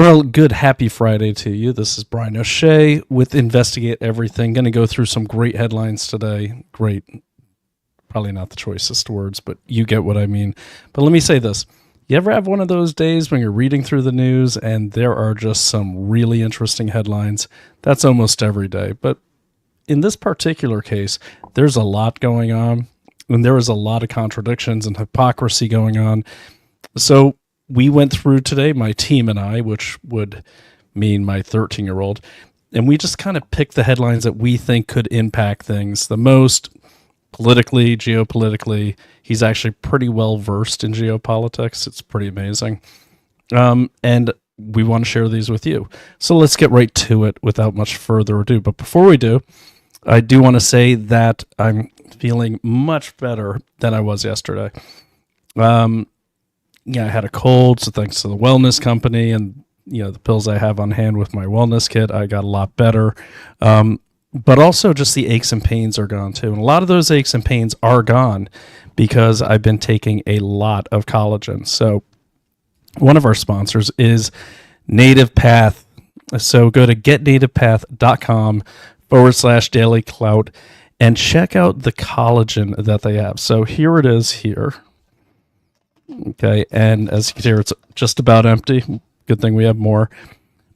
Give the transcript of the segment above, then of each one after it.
Well, good happy Friday to you. This is Brian O'Shea with Investigate Everything. Going to go through some great headlines today. Great, probably not the choicest words, but you get what I mean. But let me say this. You ever have one of those days when you're reading through the news and there are just some really interesting headlines? That's almost every day. But in this particular case, there's a lot going on, and there is a lot of contradictions and hypocrisy going on. So we went through today, my team and I, which would mean my 13-year-old, and we just kind of picked the headlines that we think could impact things the most politically, geopolitically. He's actually pretty well versed in geopolitics. It's pretty amazing. And we want to share these with you. So let's get right to it without much further ado. But before we do, I do want to say that I'm feeling much better than I was yesterday. I had a cold, so thanks to the wellness company and the pills I have on hand with my wellness kit, I got a lot better. But also just the aches and pains are gone too. And a lot of those aches and pains are gone because I've been taking a lot of collagen. So one of our sponsors is Native Path. So go to getnativepath.com/Daily Clout and check out the collagen that they have. So here it is here. Okay, and as you can hear, it's just about empty. Good thing we have more.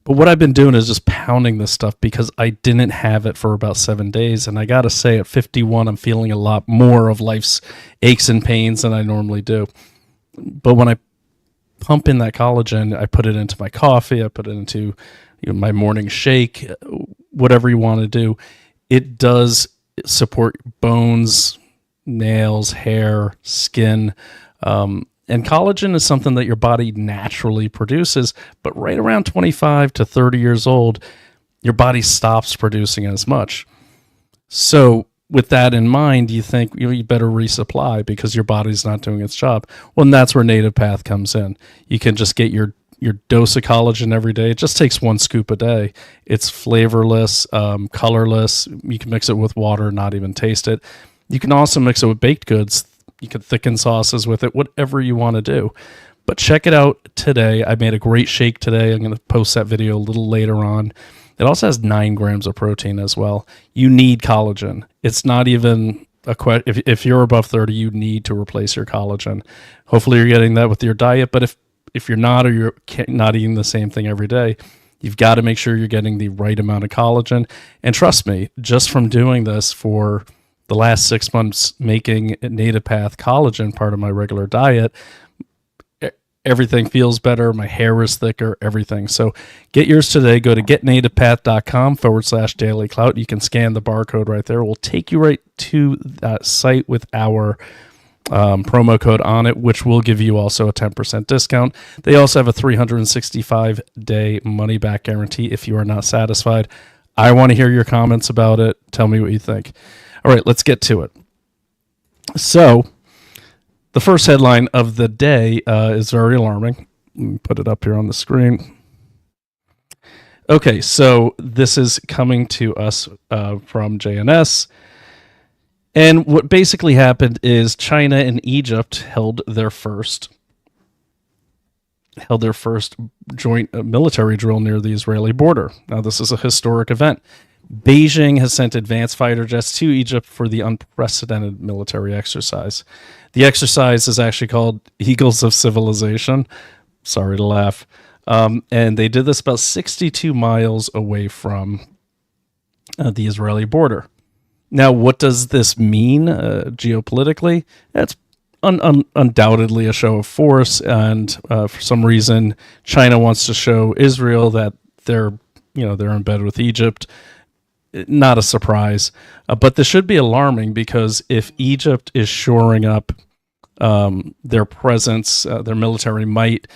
But what I've been doing is just pounding this stuff because I didn't have it for about 7 days. And I got to say, at 51, I'm feeling a lot more of life's aches and pains than I normally do. But when I pump in that collagen, I put it into my coffee, I put it into my morning shake, whatever you want to do. It does support bones, nails, hair, skin, and collagen is something that your body naturally produces, but right around 25 to 30 years old, your body stops producing as much. So with that in mind, you think you better resupply because your body's not doing its job. Well, and that's where Native Path comes in. You can just get your dose of collagen every day. It just takes 1 scoop a day. It's flavorless, colorless. You can mix it with water, not even taste it. You can also mix it with baked goods. You can thicken sauces with it, whatever you want to do. But check it out today. I made a great shake today. I'm going to post that video a little later on. It also has 9 grams of protein as well. You need collagen. It's not even a question. If you're above 30, you need to replace your collagen. Hopefully you're getting that with your diet. But if you're not, or you're not eating the same thing every day, you've got to make sure you're getting the right amount of collagen. And trust me, just from doing this for the last 6 months, making Native Path collagen part of my regular diet, everything feels better. My hair is thicker, everything. So get yours today. Go to getnativepath.com/Daily Clout. You can scan the barcode right there. We'll take you right to that site with our promo code on it, which will give you also a 10% discount. They also have a 365-day money-back guarantee if you are not satisfied. I want to hear your comments about it. Tell me what you think. All right, let's get to it. So the first headline of the day is very alarming. Let me put it up here on the screen. Okay, so this is coming to us from JNS. And what basically happened is China and Egypt held their first joint military drill near the Israeli border. Now, this is a historic event. Beijing has sent advanced fighter jets to Egypt for the unprecedented military exercise. The exercise is actually called Eagles of Civilization. Sorry to laugh. And they did this about 62 miles away from the Israeli border. Now, what does this mean geopolitically? It's undoubtedly a show of force, and for some reason, China wants to show Israel that they're in bed with Egypt. Not a surprise, but this should be alarming because if Egypt is shoring up their presence, their military might,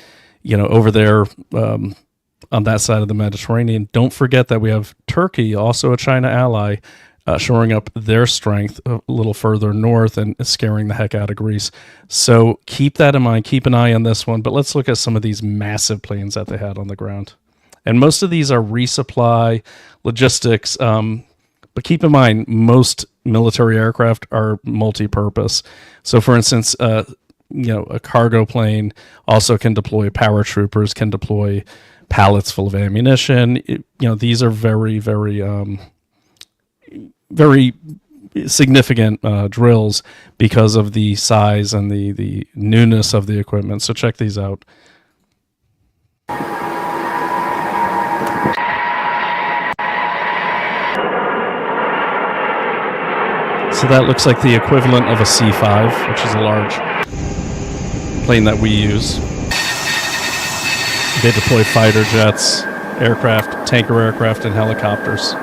over there on that side of the Mediterranean, don't forget that we have Turkey, also a China ally, shoring up their strength a little further north and scaring the heck out of Greece. So keep that in mind. Keep an eye on this one. But let's look at some of these massive planes that they had on the ground. And most of these are resupply, logistics, but keep in mind, most military aircraft are multi-purpose. So, for instance, a cargo plane also can deploy paratroopers, can deploy pallets full of ammunition. These are very, very, very significant drills because of the size and the newness of the equipment. So check these out. So that looks like the equivalent of a C-5, which is a large plane that we use. They deploy fighter jets, aircraft, tanker aircraft, and helicopters.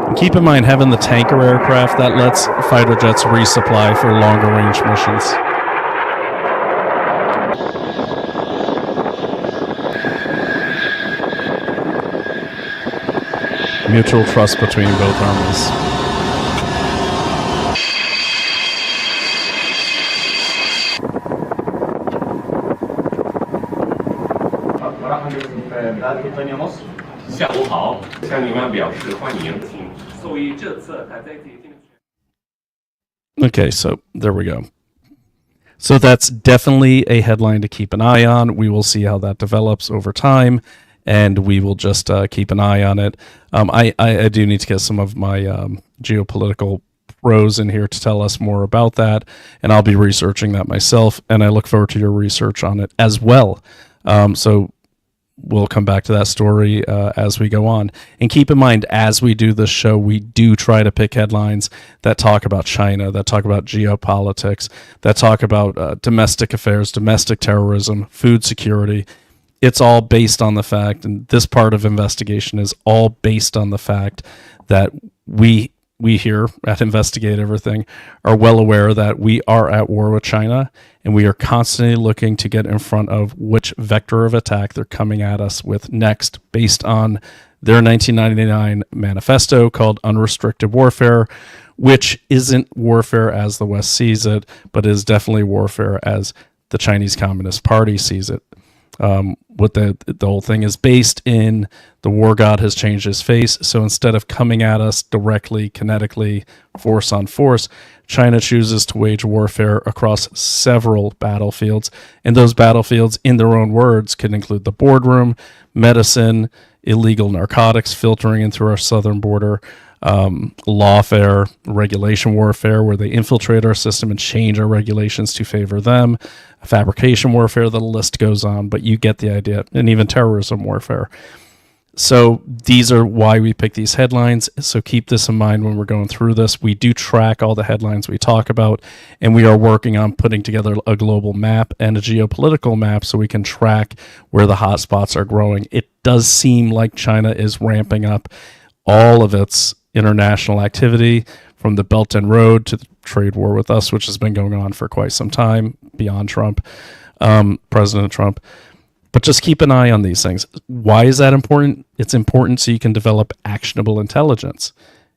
And keep in mind, having the tanker aircraft, that lets fighter jets resupply for longer range missions. Mutual trust between both armies. Okay, so there we go. So that's definitely a headline to keep an eye on. We will see how that develops over time, and we will just keep an eye on it. I do need to get some of my geopolitical pros in here to tell us more about that, and I'll be researching that myself, and I look forward to your research on it as well. So we'll come back to that story as we go on. And keep in mind, as we do this show, we do try to pick headlines that talk about China, that talk about geopolitics, that talk about domestic affairs, domestic terrorism, food security. It's all based on the fact, and this part of investigation is all based on the fact that we here at Investigate Everything are well aware that we are at war with China, and we are constantly looking to get in front of which vector of attack they're coming at us with next, based on their 1999 manifesto called Unrestricted Warfare, which isn't warfare as the West sees it, but is definitely warfare as the Chinese Communist Party sees it. What the whole thing is based in, the war god has changed his face. So instead of coming at us directly, kinetically, force on force, China chooses to wage warfare across several battlefields. And those battlefields, in their own words, can include the boardroom, medicine, illegal narcotics filtering in through our southern border, lawfare, regulation warfare, where they infiltrate our system and change our regulations to favor them, fabrication warfare, the list goes on, but you get the idea, and even terrorism warfare. So these are why we pick these headlines. So keep this in mind when we're going through this. We do track all the headlines we talk about, and we are working on putting together a global map and a geopolitical map so we can track where the hotspots are growing. It does seem like China is ramping up all of its international activity, from the Belt and Road to the trade war with us, which has been going on for quite some time, beyond Trump, President Trump. But just keep an eye on these things. Why is that important? It's important so you can develop actionable intelligence.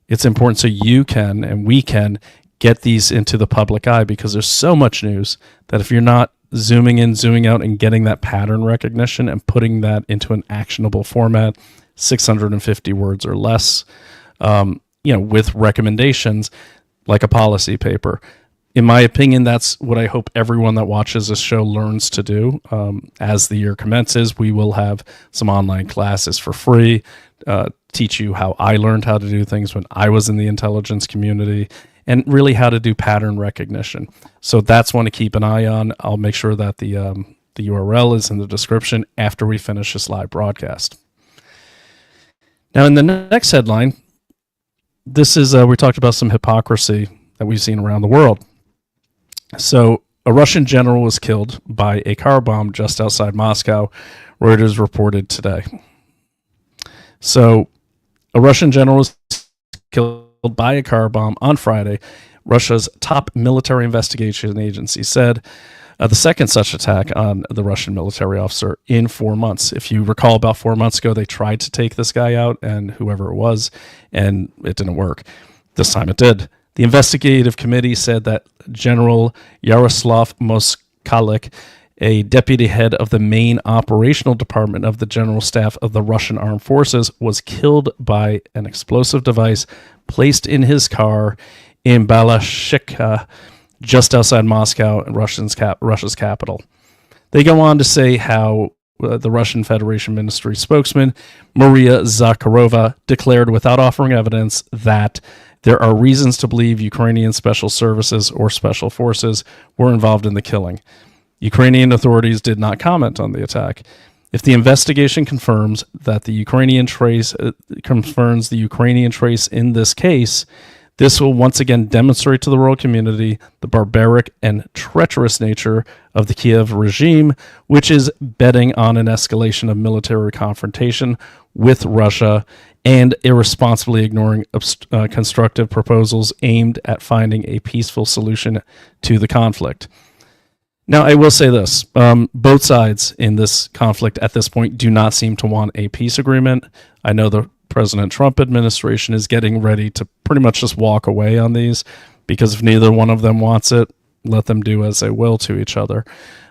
It's important so you can, and we can, get these into the public eye, because there's so much news that if you're not zooming in, zooming out, and getting that pattern recognition and putting that into an actionable format, 650 words or less, with recommendations like a policy paper. In my opinion, that's what I hope everyone that watches this show learns to do. As the year commences, we will have some online classes for free, teach you how I learned how to do things when I was in the intelligence community, and really how to do pattern recognition. So that's one to keep an eye on. I'll make sure that the URL is in the description after we finish this live broadcast. Now, in the next headline, this is, we talked about some hypocrisy that we've seen around the world. So a Russian general was killed by a car bomb just outside Moscow, Reuters reported today. So a Russian general was killed by a car bomb on Friday, Russia's top military investigation agency said, the second such attack on the Russian military officer in 4 months. If you recall, about 4 months ago, they tried to take this guy out, and whoever it was, and it didn't work. This time it did. The investigative committee said that General Yaroslav Moskalik, a deputy head of the main operational department of the General Staff of the Russian Armed Forces, was killed by an explosive device placed in his car in Balashikha, just outside Moscow, Russia's capital. They go on to say how the Russian Federation Ministry spokesman, Maria Zakharova, declared without offering evidence that there are reasons to believe Ukrainian Special Services or Special Forces were involved in the killing. Ukrainian authorities did not comment on the attack. If the investigation confirms the Ukrainian trace in this case, this will once again demonstrate to the world community the barbaric and treacherous nature of the Kiev regime, which is betting on an escalation of military confrontation with Russia and irresponsibly ignoring constructive proposals aimed at finding a peaceful solution to the conflict. Now, I will say this. Both sides in this conflict at this point do not seem to want a peace agreement. I know the President Trump administration is getting ready to pretty much just walk away on these, because if neither one of them wants it, let them do as they will to each other.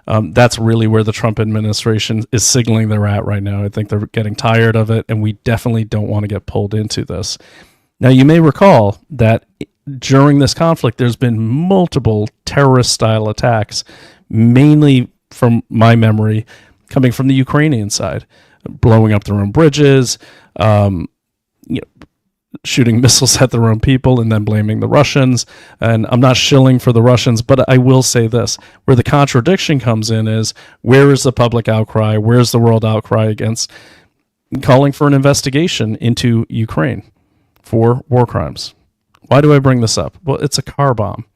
That's really where the Trump administration is signaling they're at right now. I think they're getting tired of it, and we definitely don't want to get pulled into this. Now, you may recall that during this conflict, there's been multiple terrorist-style attacks, mainly from my memory, coming from the Ukrainian side, blowing up their own bridges, shooting missiles at their own people and then blaming the Russians. And I'm not shilling for the Russians, but I will say this. Where the contradiction comes in is, where is the public outcry? Where's the world outcry against calling for an investigation into Ukraine for war crimes? Why do I bring this up? Well, it's a car bomb.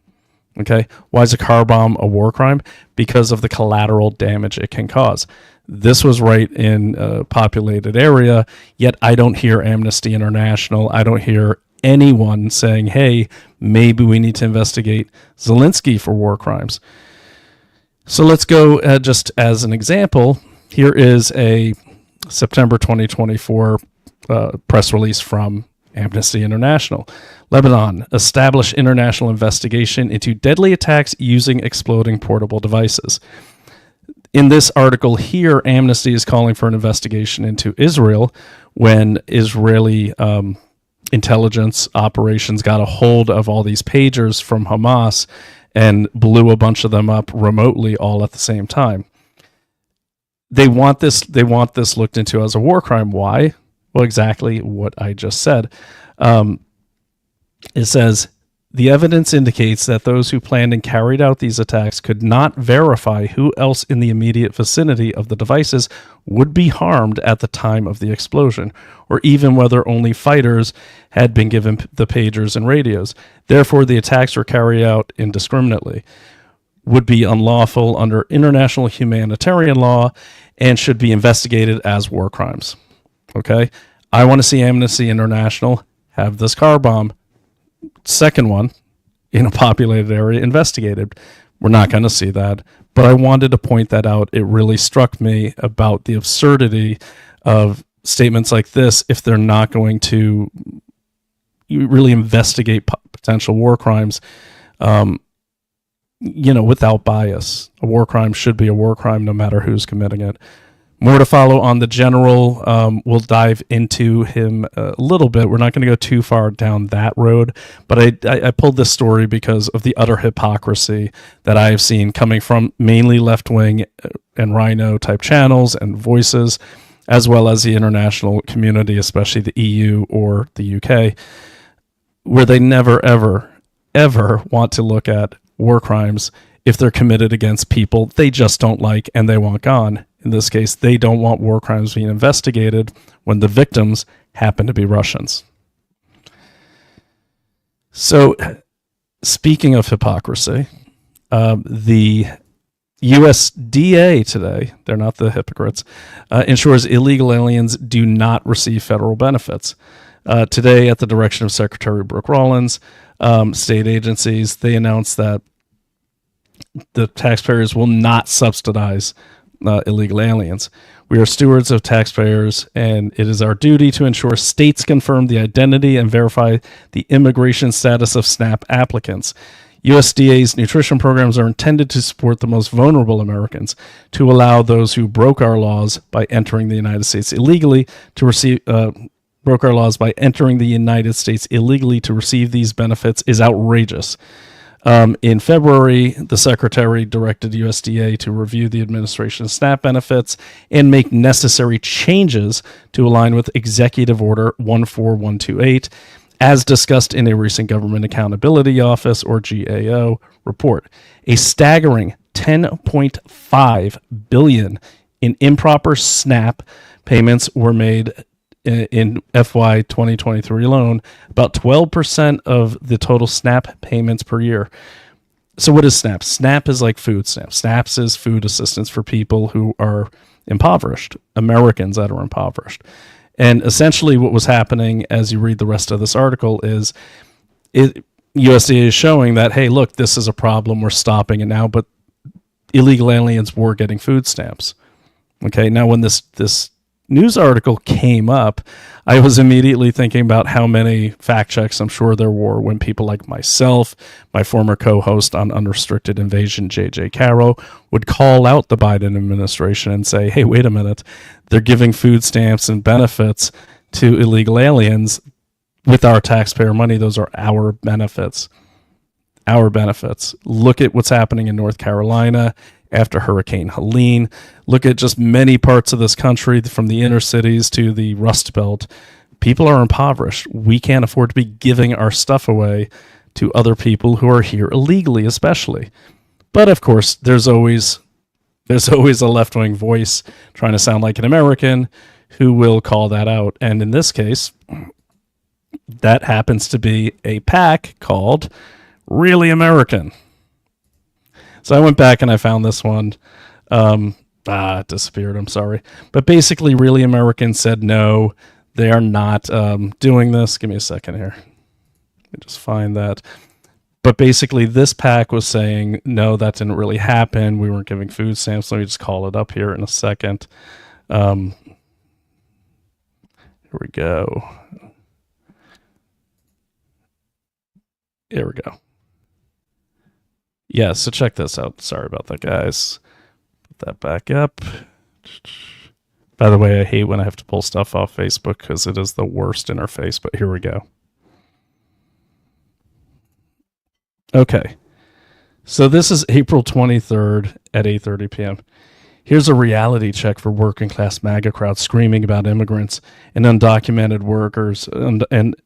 Okay. Why is a car bomb a war crime? Because of the collateral damage it can cause. This was right in a populated area, yet I don't hear Amnesty International. I don't hear anyone saying, hey, maybe we need to investigate Zelensky for war crimes. So let's go just as an example. Here is a September 2024 press release from Amnesty International. Lebanon, establish international investigation into deadly attacks using exploding portable devices. In this article here, Amnesty is calling for an investigation into Israel when Israeli intelligence operations got a hold of all these pagers from Hamas and blew a bunch of them up remotely all at the same time. They want this looked into as a war crime. Why? Well, exactly what I just said. It says, the evidence indicates that those who planned and carried out these attacks could not verify who else in the immediate vicinity of the devices would be harmed at the time of the explosion, or even whether only fighters had been given the pagers and radios. Therefore, the attacks were carried out indiscriminately, would be unlawful under international humanitarian law, and should be investigated as war crimes. Okay? I want to see Amnesty International have this car bomb, second one, in a populated area investigated. We're not going to see that, but I wanted to point that out. It really struck me about the absurdity of statements like this if they're not going to really investigate potential war crimes, without bias. A war crime should be a war crime no matter who's committing it. More to follow on the general. We'll dive into him a little bit. We're not going to go too far down that road, but I pulled this story because of the utter hypocrisy that I have seen coming from mainly left-wing and Rhino type channels and voices, as well as the international community, especially the EU or the UK, where they never, ever, ever want to look at war crimes if they're committed against people they just don't like and they want gone. In this case, they don't want war crimes being investigated when the victims happen to be Russians. So, speaking of hypocrisy, the USDA today, they're not the hypocrites, ensures illegal aliens do not receive federal benefits. Today, at the direction of Secretary Brooke Rollins, state agencies, they announced that the taxpayers will not subsidize illegal aliens. We are stewards of taxpayers, and it is our duty to ensure states confirm the identity and verify the immigration status of SNAP applicants. USDA's nutrition programs are intended to support the most vulnerable Americans, to allow those who broke our laws by entering the United States illegally to receive these benefits is outrageous. In February, the secretary directed USDA to review the administration of SNAP benefits and make necessary changes to align with Executive Order 14128, as discussed in a recent Government Accountability Office, or GAO, report. A staggering $10.5 billion in improper SNAP payments were made in FY 2023 alone, about 12% of the total SNAP payments per year. So what is SNAP? SNAP is like food stamps. SNAP is food assistance for people who are impoverished, Americans that are impoverished. And essentially what was happening, as you read the rest of this article, is USDA is showing that, hey, look, this is a problem. We're stopping it now. But illegal aliens were getting food stamps. Okay, now when this news article came up, I was immediately thinking about how many fact checks I'm sure there were when people like myself, my former co-host on Unrestricted Invasion, JJ Caro, would call out the Biden administration and say, hey, wait a minute, they're giving food stamps and benefits to illegal aliens with our taxpayer money. Those are our benefits. Our benefits. Look at what's happening in North Carolina after Hurricane Helene. Look at just many parts of this country, from the inner cities to the Rust Belt. People are impoverished. We can't afford to be giving our stuff away to other people who are here illegally, especially. But of course, there's always a left-wing voice trying to sound like an American who will call that out. And in this case, that happens to be a PAC called Really American. So I went back and I found this one. It disappeared. I'm sorry. But basically, Really American said no, they are not doing this. Give me a second here. Let me just find that. But basically, this PAC was saying, no, that didn't really happen. We weren't giving food stamps. Let me just call it up here in a second. Here we go. Here we go. Yeah, so check this out. Sorry about that, guys. Put that back up. By the way, I hate when I have to pull stuff off Facebook because it is the worst interface, but here we go. Okay. So this is April 23rd at 8:30 p.m. Here's a reality check for working class MAGA crowd screaming about immigrants and undocumented workers and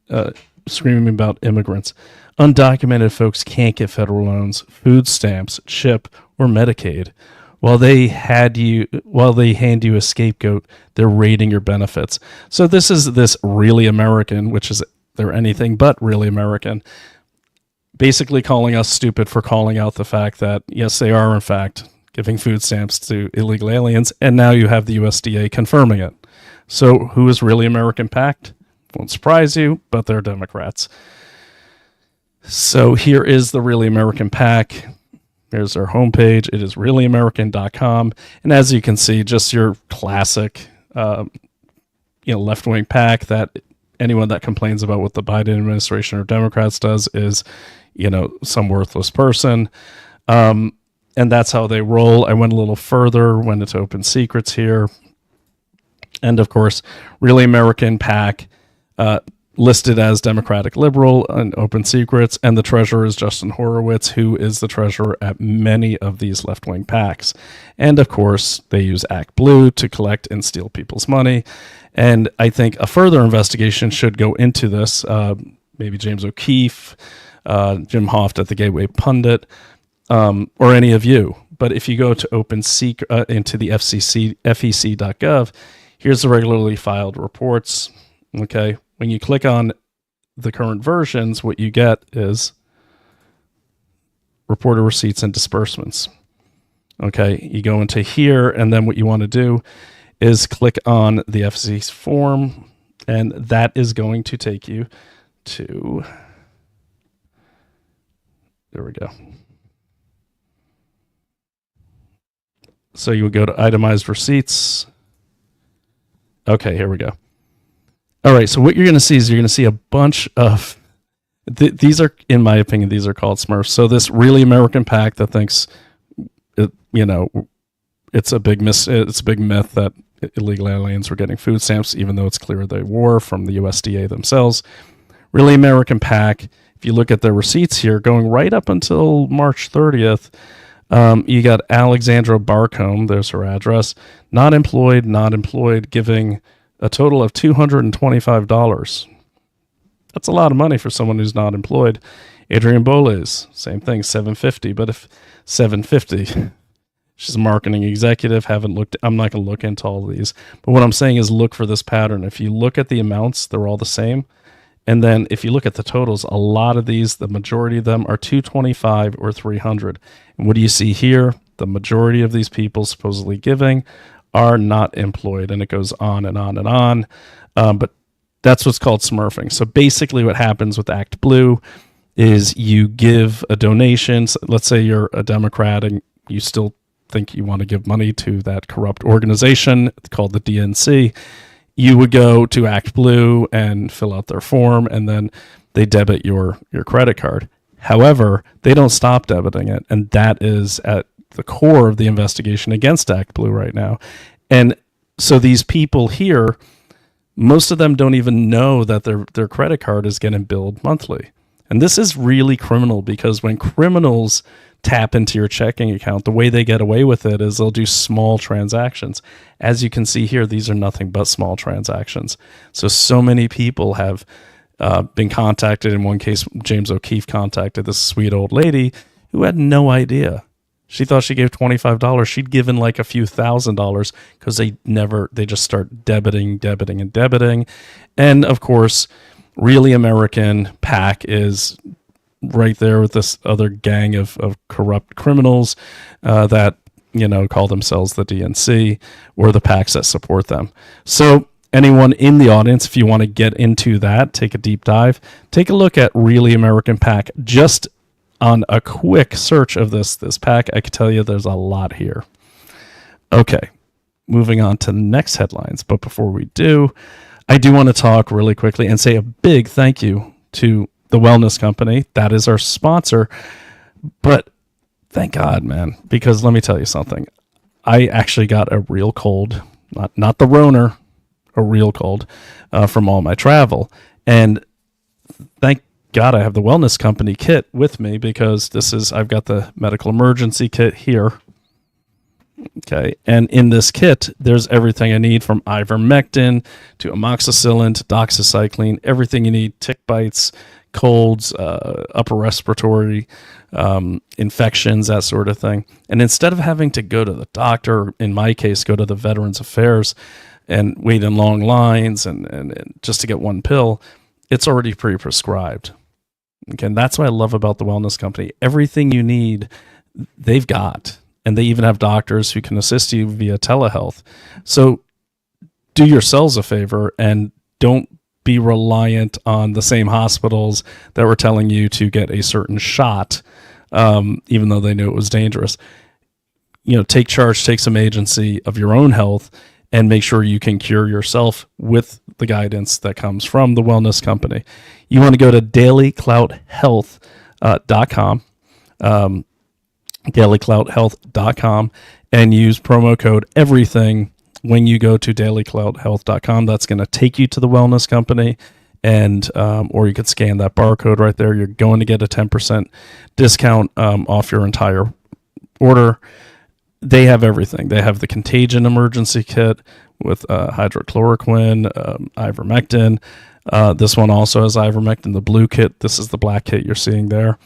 screaming about immigrants. Undocumented folks can't get federal loans, food stamps, CHIP, or Medicaid. While they hand you a scapegoat, they're raiding your benefits. So this is this Really American, which is they're anything but really American, basically calling us stupid for calling out the fact that, yes, they are in fact giving food stamps to illegal aliens, and now you have the USDA confirming it. So who is Really American PAC? Won't surprise you, but they're Democrats. So here is the Really American PAC. Here's our homepage. It is reallyamerican.com. And as you can see, just your classic, left-wing PAC that anyone that complains about what the Biden administration or Democrats does is, some worthless person. And that's how they roll. I went a little further, went into open secrets here. And of course, Really American PAC, listed as Democratic Liberal and Open Secrets, and the treasurer is Justin Horowitz, who is the treasurer at many of these left-wing PACs. And of course, they use Act Blue to collect and steal people's money. And I think a further investigation should go into this. Maybe James O'Keefe, Jim Hoft at the Gateway Pundit, or any of you. But if you go to into the FEC.gov, here's the regularly filed reports. Okay. When you click on the current versions, what you get is reported receipts and disbursements. Okay, you go into here, and then what you want to do is click on the FCC form, and that is going to take you to, there we go. So you would go to itemized receipts. Okay, here we go. All right, so what you're going to see is you're going to see a bunch of, these are, in my opinion, these are called Smurfs. So this Really American PAC that thinks, it's a big myth that illegal aliens were getting food stamps, even though it's clear they were from the USDA themselves. Really American PAC if you look at their receipts here, going right up until March 30th, you got Alexandra Barcombe, there's her address, not employed, giving a total of $225. That's a lot of money for someone who's not employed. Adrienne Boles, same thing, $750. But if $750, she's a marketing executive. I'm not going to look into all of these. But what I'm saying is look for this pattern. If you look at the amounts, they're all the same. And then if you look at the totals, a lot of these, the majority of them are $225 or $300. And what do you see here? The majority of these people supposedly giving are not employed, and it goes on and on and on. But that's what's called smurfing. So basically what happens with Act Blue is you give a donation. So let's say you're a Democrat and you still think you want to give money to that corrupt organization called the DNC. You would go to Act Blue and fill out their form, and then they debit your credit card. However, they don't stop debiting it, and that is at the core of the investigation against Act Blue right now. And so these people here, most of them don't even know that their credit card is getting billed monthly. And this is really criminal, because when criminals tap into your checking account, the way they get away with it is they'll do small transactions. As you can see here, these are nothing but small transactions. So many people have been contacted. In one case, James O'Keefe contacted this sweet old lady who had no idea. She thought she gave $25. She'd given like a few $1,000s because they just start debiting. And of course, Really American PAC is right there with this other gang of corrupt criminals that, call themselves the DNC or the PACs that support them. So anyone in the audience, if you want to get into that, take a deep dive, take a look at Really American PAC. Just on a quick search of this PAC, I can tell you there's a lot here. Okay, moving on to the next headlines. But before we do, I do want to talk really quickly and say a big thank you to the Wellness Company. That is our sponsor. But thank God, man, because let me tell you something. I actually got a real cold, not the Roner, a real cold from all my travel. And thank God I have the Wellness Company kit with me, because I've got the medical emergency kit here. Okay, and in this kit, there's everything I need, from ivermectin to amoxicillin to doxycycline, everything you need, tick bites, colds, upper respiratory infections, that sort of thing. And instead of having to go to the doctor, or in my case, go to the Veterans Affairs and wait in long lines and just to get one pill, it's already pre-prescribed. Okay, and that's what I love about the Wellness Company. Everything you need, they've got. And they even have doctors who can assist you via telehealth. So do yourselves a favor and don't be reliant on the same hospitals that were telling you to get a certain shot, even though they knew it was dangerous. Take charge, take some agency of your own health, and make sure you can cure yourself with the guidance that comes from the Wellness Company. You want to go to dailyclouthealth.com. dailyclouthealth.com, and use promo code everything when you go to dailyclouthealth.com. That's going to take you to the Wellness Company, and or you could scan that barcode right there. You're going to get a 10% discount off your entire order. They have everything. They have the contagion emergency kit with hydrochloroquine, ivermectin. This one also has ivermectin, the blue kit. This is the black kit you're seeing there.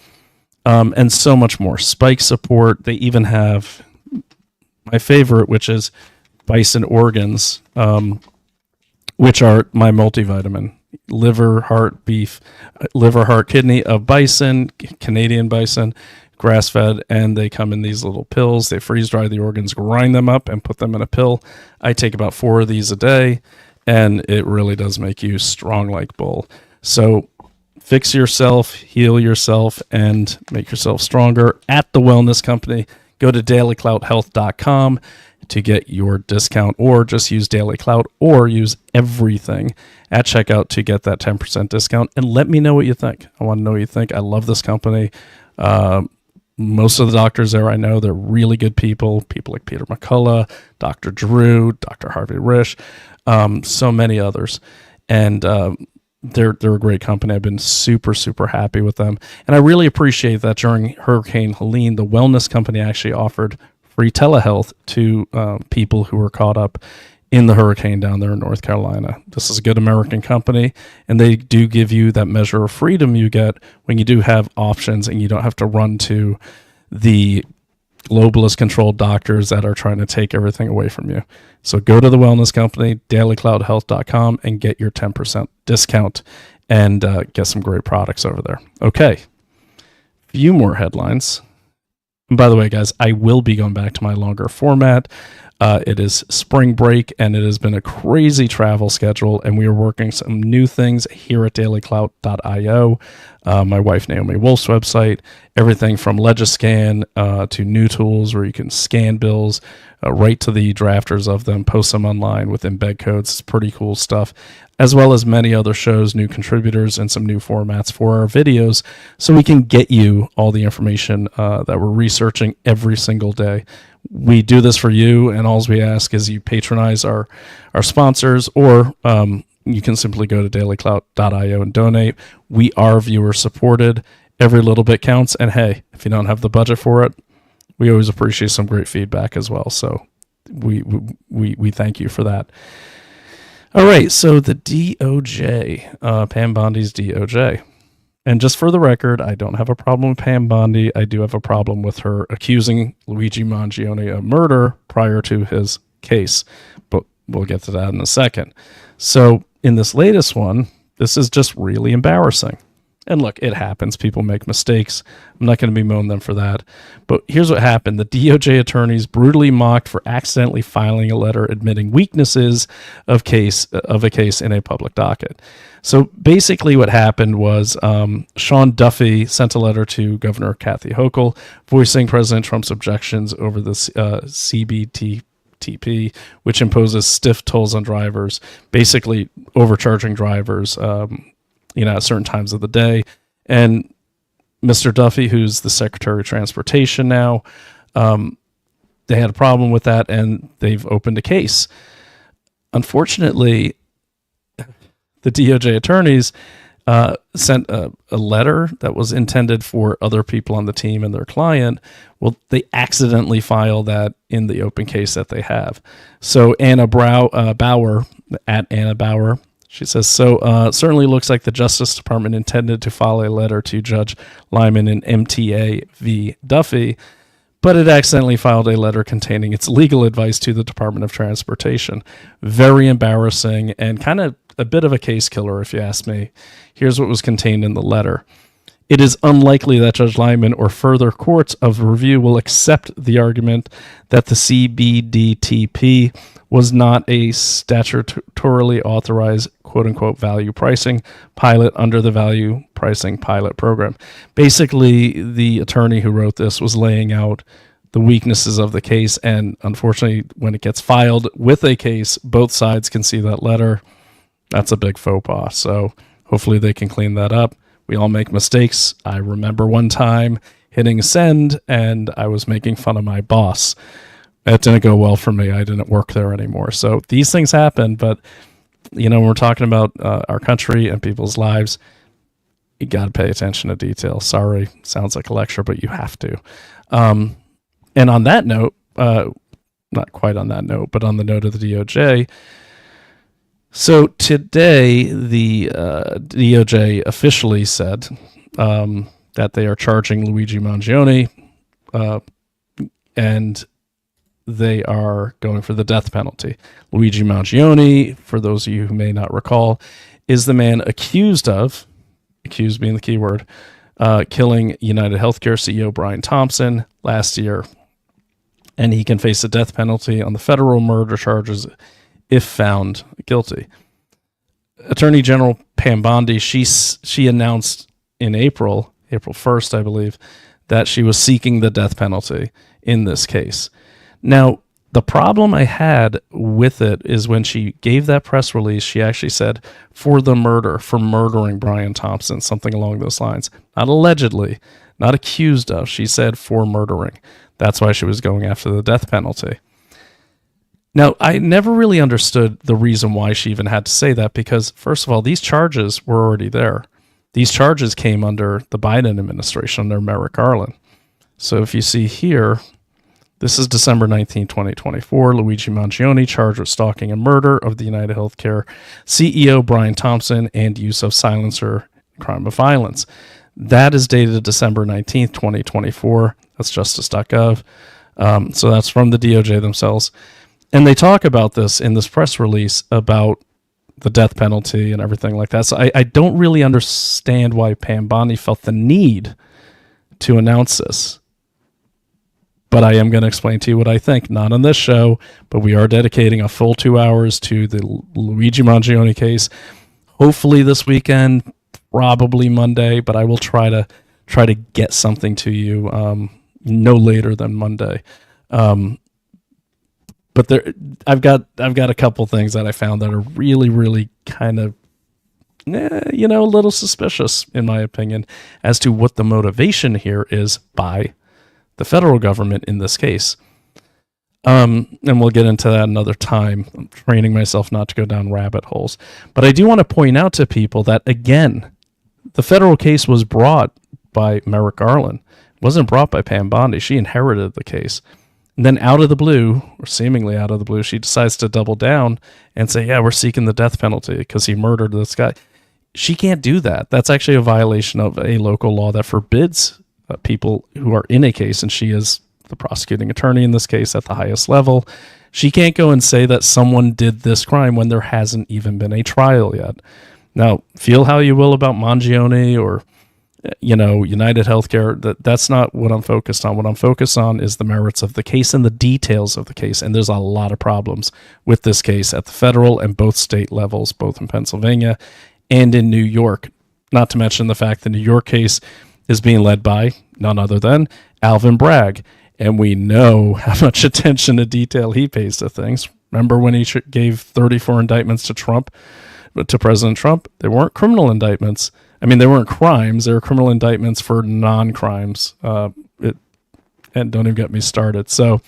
And so much more. Spike support. They even have my favorite, which is bison organs, which are my multivitamin. Liver, heart, kidney of bison, Canadian bison, grass-fed, and they come in these little pills. They freeze-dry the organs, grind them up, and put them in a pill. I take about 4 of these a day, and it really does make you strong like bull. So fix yourself, heal yourself, and make yourself stronger at the Wellness Company. Go to dailyclouthealth.com to get your discount, or just use Daily Clout, or use everything at checkout to get that 10% discount. And let me know what you think. I want to know what you think. I love this company. Most of the doctors there, I know, they're really good people like Peter McCullough, Dr. Drew, Dr. Harvey Risch, so many others. And they're a great company. I've been super, super happy with them. And I really appreciate that during Hurricane Helene, the wellness company actually offered free telehealth to people who were caught up in the hurricane down there in North Carolina. This is a good American company, and they do give you that measure of freedom you get when you do have options and you don't have to run to the globalist controlled doctors that are trying to take everything away from you. So go to the wellness company, dailycloudhealth.com, and get your 10% discount and get some great products over there. Okay, few more headlines. And by the way, guys, I will be going back to my longer format. It is spring break, and it has been a crazy travel schedule, and we are working some new things here at dailyclout.io. My wife Naomi Wolf's website, everything from Legiscan to new tools where you can scan bills right to the drafters of them, post them online with embed codes. It's pretty cool stuff, as well as many other shows, new contributors, and some new formats for our videos, so we can get you all the information that we're researching every single day. We do this for you, and all we ask is you patronize our sponsors, or you can simply go to dailyclout.io and donate. We are viewer supported. Every little bit counts, and hey, if you don't have the budget for it, we always appreciate some great feedback as well. So we thank you for that. All right, so the DOJ, Pam Bondi's DOJ. And just for the record, I don't have a problem with Pam Bondi. I do have a problem with her accusing Luigi Mangione of murder prior to his case, but we'll get to that in a second. So in this latest one, this is just really embarrassing. And look, it happens. People make mistakes. I'm not going to bemoan them for that. But here's what happened. The DOJ attorneys brutally mocked for accidentally filing a letter admitting weaknesses of a case in a public docket. So basically what happened was Sean Duffy sent a letter to Governor Kathy Hochul voicing President Trump's objections over the CBTP, which imposes stiff tolls on drivers, basically overcharging drivers at certain times of the day. And Mr. Duffy, who's the Secretary of Transportation now, they had a problem with that, and they've opened a case. Unfortunately, the DOJ attorneys sent a letter that was intended for other people on the team and their client. Well, they accidentally filed that in the open case that they have. So Anna Bauer, at Anna Bauer, she says, certainly looks like the Justice Department intended to file a letter to Judge Lyman in MTA v. Duffy, but it accidentally filed a letter containing its legal advice to the Department of Transportation. Very embarrassing and kind of a bit of a case killer, if you ask me. Here's what was contained in the letter. It is unlikely that Judge Lyman or further courts of review will accept the argument that the CBDTP was not a statutorily authorized quote-unquote value pricing pilot under the value pricing pilot program. Basically, the attorney who wrote this was laying out the weaknesses of the case, and unfortunately, when it gets filed with a case, both sides can see that letter. That's a big faux pas, so hopefully they can clean that up. We all make mistakes. I remember one time hitting send, and I was making fun of my boss. That didn't go well for me. I didn't work there anymore. So these things happen, but when we're talking about our country and people's lives, you got to pay attention to detail. Sorry, sounds like a lecture, but you have to. And on that note, not quite on that note, but on the note of the DOJ, so today the DOJ officially said that they are charging Luigi Mangione and they are going for the death penalty. Luigi Mangione, for those of you who may not recall, is the man accused being the key word, killing United Healthcare CEO Brian Thompson last year. And he can face a death penalty on the federal murder charges if found guilty. Attorney General Pam Bondi, she announced in April 1st, I believe, that she was seeking the death penalty in this case. Now, the problem I had with it is when she gave that press release, she actually said, for murdering Brian Thompson, something along those lines. Not allegedly, not accused of. She said for murdering. That's why she was going after the death penalty. Now, I never really understood the reason why she even had to say that, because, first of all, these charges were already there. These charges came under the Biden administration, under Merrick Garland. So if you see here, this is December 19, 2024, Luigi Mangione charged with stalking and murder of the United Healthcare CEO Brian Thompson and use of silencer, crime of violence. That is dated December 19th, 2024. That's justice.gov. So that's from the DOJ themselves. And they talk about this in this press release about the death penalty and everything like that. So I don't really understand why Pam Bondi felt the need to announce this. But I am going to explain to you what I think. Not on this show, but we are dedicating a full 2 hours to the Luigi Mangione case. Hopefully this weekend, probably Monday, but I will try to get something to you no later than Monday. But I've got a couple things that I found that are really, really kind of, a little suspicious, in my opinion, as to what the motivation here is by the federal government in this case. And we'll get into that another time. I'm training myself not to go down rabbit holes. But I do want to point out to people that, again, the federal case was brought by Merrick Garland. It wasn't brought by Pam Bondi. She inherited the case. And then out of the blue, or seemingly out of the blue, she decides to double down and say, yeah, we're seeking the death penalty because he murdered this guy. She can't do that. That's actually a violation of a local law that forbids people who are in a case, and she is the prosecuting attorney in this case at the highest level. She can't go and say that someone did this crime when there hasn't even been a trial yet. Now, feel how you will about Mangione or United Healthcare. That's not what I'm focused on. What I'm focused on is the merits of the case and the details of the case. And there's a lot of problems with this case at the federal and both state levels, both in Pennsylvania and in New York. Not to mention the fact the New York case is being led by none other than Alvin Bragg. And we know how much attention to detail he pays to things. Remember when he gave 34 indictments to President Trump? They weren't criminal indictments. I mean, they weren't crimes. They were criminal indictments for non-crimes. And don't even get me started. So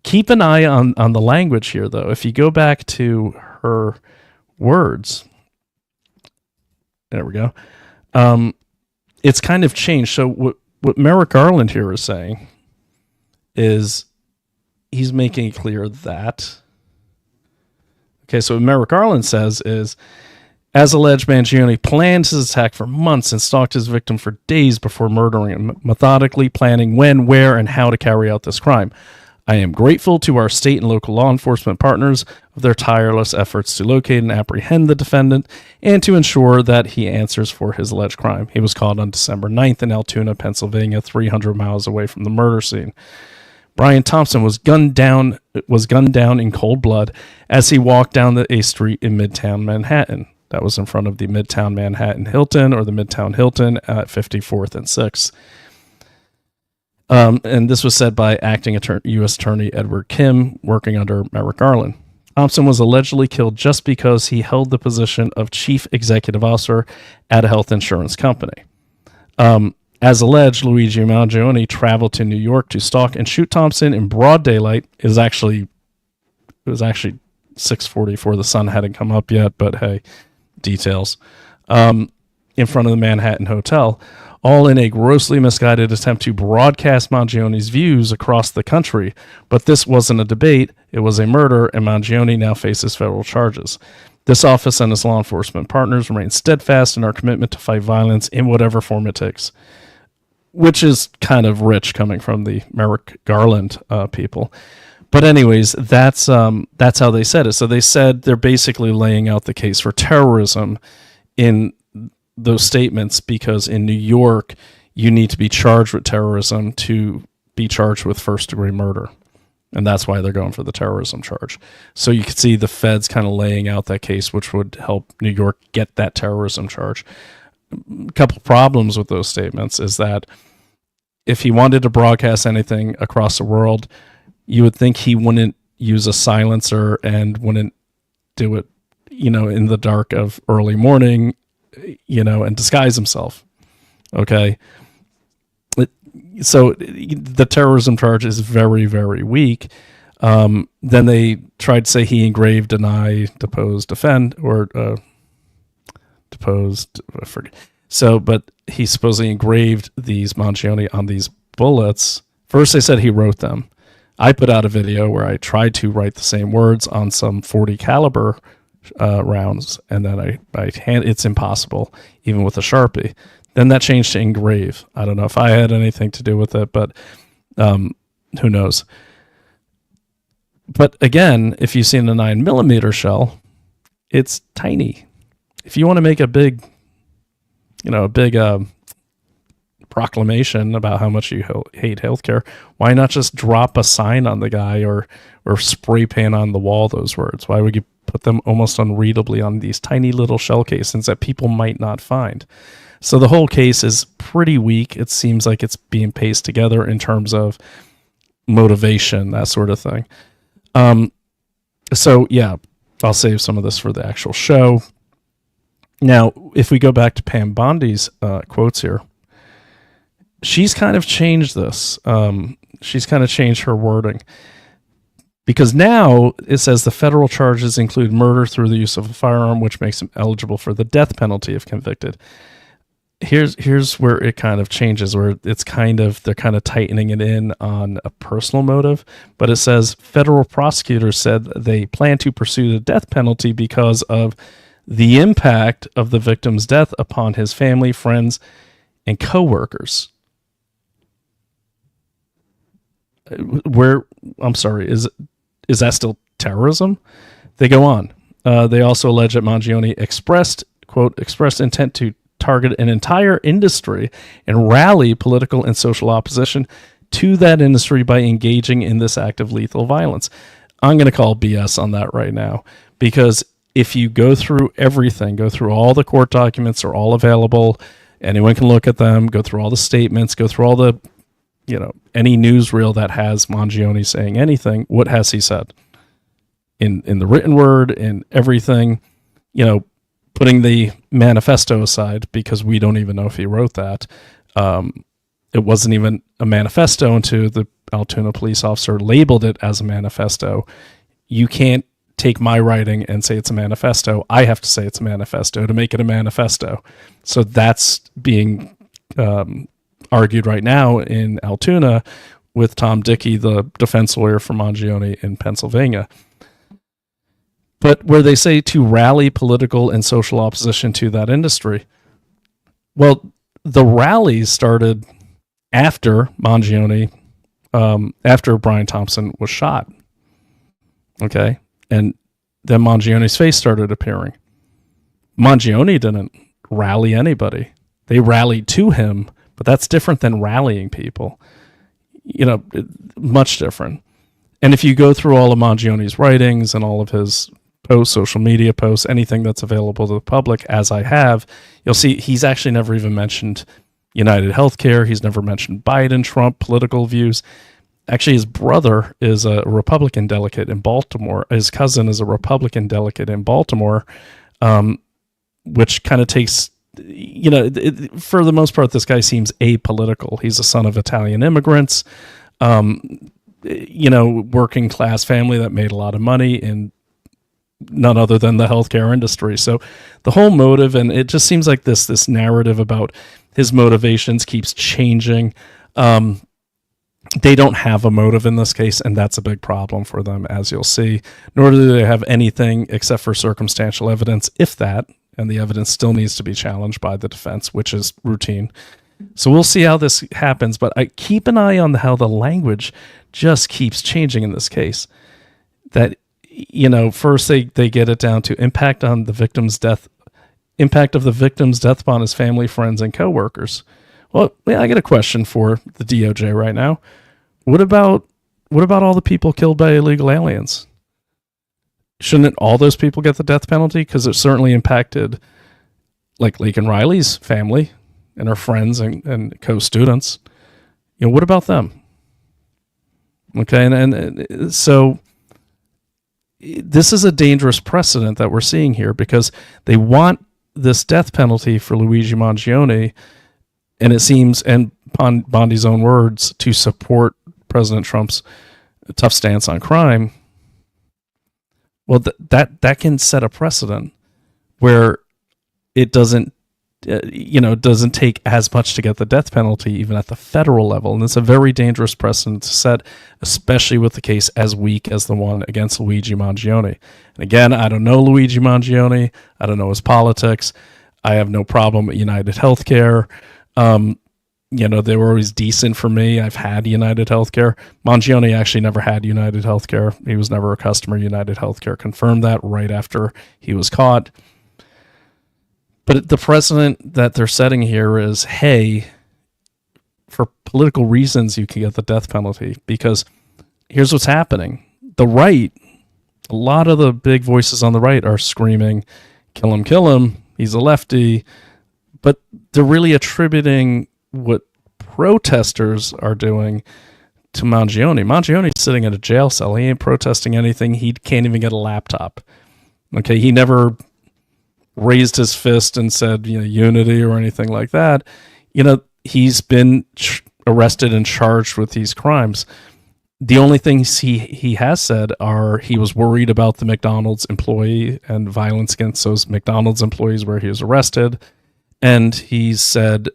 keep an eye on the language here, though. If you go back to her words, there we go. It's kind of changed. So what Merrick Garland here is saying is he's making it clear that, okay, so what Merrick Garland says is, as alleged, Mangione planned his attack for months and stalked his victim for days before murdering him, methodically planning when, where, and how to carry out this crime. I am grateful to our state and local law enforcement partners of their tireless efforts to locate and apprehend the defendant and to ensure that he answers for his alleged crime. He was caught on December 9th in Altoona, Pennsylvania, 300 miles away from the murder scene. Brian Thompson was gunned down in cold blood as he walked down a street in Midtown Manhattan. That was in front of the Midtown Manhattan Hilton, or the Midtown Hilton at 54th and 6th. And this was said by acting U.S. Attorney Edward Kim, working under Merrick Garland. Thompson was allegedly killed just because he held the position of chief executive officer at a health insurance company. As alleged, Luigi Mangione traveled to New York to stalk and shoot Thompson in broad daylight. It was actually 6:44. The sun hadn't come up yet, but hey, details. In front of the Manhattan Hotel, all in a grossly misguided attempt to broadcast Mangione's views across the country. But this wasn't a debate, it was a murder, and Mangione now faces federal charges. This office and its law enforcement partners remain steadfast in our commitment to fight violence in whatever form it takes. Which is kind of rich coming from the Merrick Garland people. But anyways, that's how they said it. So they said they're basically laying out the case for terrorism in those statements, because in New York, you need to be charged with terrorism to be charged with first-degree murder. And that's why they're going for the terrorism charge. So you can see the feds kind of laying out that case, which would help New York get that terrorism charge. A couple problems with those statements is that if he wanted to broadcast anything across the world, you would think he wouldn't use a silencer and wouldn't do it, in the dark of early morning, and disguise himself. Okay. So the terrorism charge is very, very weak. Then they tried to say he engraved, deny, depose, defend, or deposed. I forget. So, but he supposedly engraved these Mangione on these bullets. First, they said he wrote them. I put out a video where I tried to write the same words on some 40 caliber rounds, and then it's impossible, even with a Sharpie. Then that changed to engrave. I don't know if I had anything to do with it, but who knows? But again, if you've seen a 9mm shell, it's tiny. If you want to make a big proclamation about how much you hate healthcare, why not just drop a sign on the guy or spray paint on the wall those words? Why would you put them almost unreadably on these tiny little shell casings that people might not find? So the whole case is pretty weak. It seems like it's being paced together in terms of motivation, that sort of thing. So yeah, I'll save some of this for the actual show. Now, if we go back to Pam Bondi's quotes here, she's kind of changed this. She's kind of changed her wording, because now it says the federal charges include murder through the use of a firearm, which makes him eligible for the death penalty if convicted. Here's where it kind of changes, where they're kind of tightening it in on a personal motive. But it says federal prosecutors said they plan to pursue the death penalty because of the impact of the victim's death upon his family, friends, and coworkers. I'm sorry, is that still terrorism? They go on. They also allege that Mangione expressed intent to target an entire industry and rally political and social opposition to that industry by engaging in this act of lethal violence. I'm going to call BS on that right now, because if you go through everything, go through all the court documents, are all available, anyone can look at them, go through all the statements, go through all the, any newsreel that has Mangione saying anything, what has he said? In the written word, in everything, putting the manifesto aside, because we don't even know if he wrote that. It wasn't even a manifesto until the Altoona police officer labeled it as a manifesto. You can't take my writing and say it's a manifesto. I have to say it's a manifesto to make it a manifesto. So that's being argued right now in Altoona with Tom Dickey, the defense lawyer for Mangione in Pennsylvania. But where they say to rally political and social opposition to that industry, well, the rallies started after Mangione, after Brian Thompson was shot. Okay? And then Mangione's face started appearing. Mangione didn't rally anybody. They rallied to him, but that's different than rallying people. Much different. And if you go through all of Mangione's writings and all of his posts, social media posts, anything that's available to the public, as I have, you'll see he's actually never even mentioned United Healthcare. He's never mentioned Biden, Trump, political views. Actually, his brother is a Republican delegate in Baltimore. His cousin is a Republican delegate in Baltimore, which kind of takes, for the most part, this guy seems apolitical. He's a son of Italian immigrants, working class family that made a lot of money in none other than the healthcare industry. So the whole motive, and it just seems like this narrative about his motivations keeps changing. They don't have a motive in this case, and that's a big problem for them, as you'll see. Nor do they have anything except for circumstantial evidence, if that, and the evidence still needs to be challenged by the defense, which is routine. So we'll see how this happens, but I keep an eye on how the language just keeps changing in this case. That, first they get it down to impact of the victim's death upon his family, friends, and coworkers. Well, I get a question for the DOJ right now. What about all the people killed by illegal aliens? Shouldn't all those people get the death penalty? Because it certainly impacted, like, Laken Riley's family and her friends and co-students. What about them? Okay, and so this is a dangerous precedent that we're seeing here, because they want this death penalty for Luigi Mangione, and it seems, and Bondi's own words, to support President Trump's a tough stance on crime, well, that can set a precedent where it doesn't, doesn't take as much to get the death penalty even at the federal level. And it's a very dangerous precedent to set, especially with the case as weak as the one against Luigi Mangione. And again, I don't know Luigi Mangione. I don't know his politics. I have no problem with United Healthcare. They were always decent for me. I've had United Healthcare. Mangione actually never had United Healthcare. He was never a customer. United Healthcare confirmed that right after he was caught. But the precedent that they're setting here is, hey, for political reasons, you can get the death penalty. Because here's what's happening. The right, a lot of the big voices on the right are screaming, kill him, he's a lefty. But they're really attributing what protesters are doing to Mangione. Mangione's sitting in a jail cell. He ain't protesting anything. He can't even get a laptop. Okay, he never raised his fist and said, unity or anything like that. He's been arrested and charged with these crimes. The only things he has said are he was worried about the McDonald's employee and violence against those McDonald's employees where he was arrested. And he said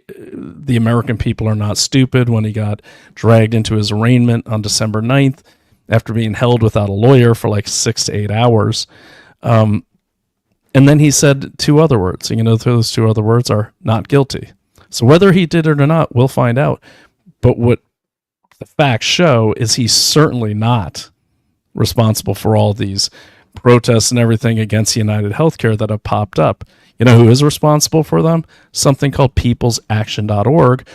the American people are not stupid when he got dragged into his arraignment on December 9th after being held without a lawyer for like 6 to 8 hours. And then he said two other words. Those two other words are not guilty. So whether he did it or not, we'll find out. But what the facts show is he's certainly not responsible for all these protests and everything against United Healthcare that have popped up. Who is responsible for them? Something called peoplesaction.org,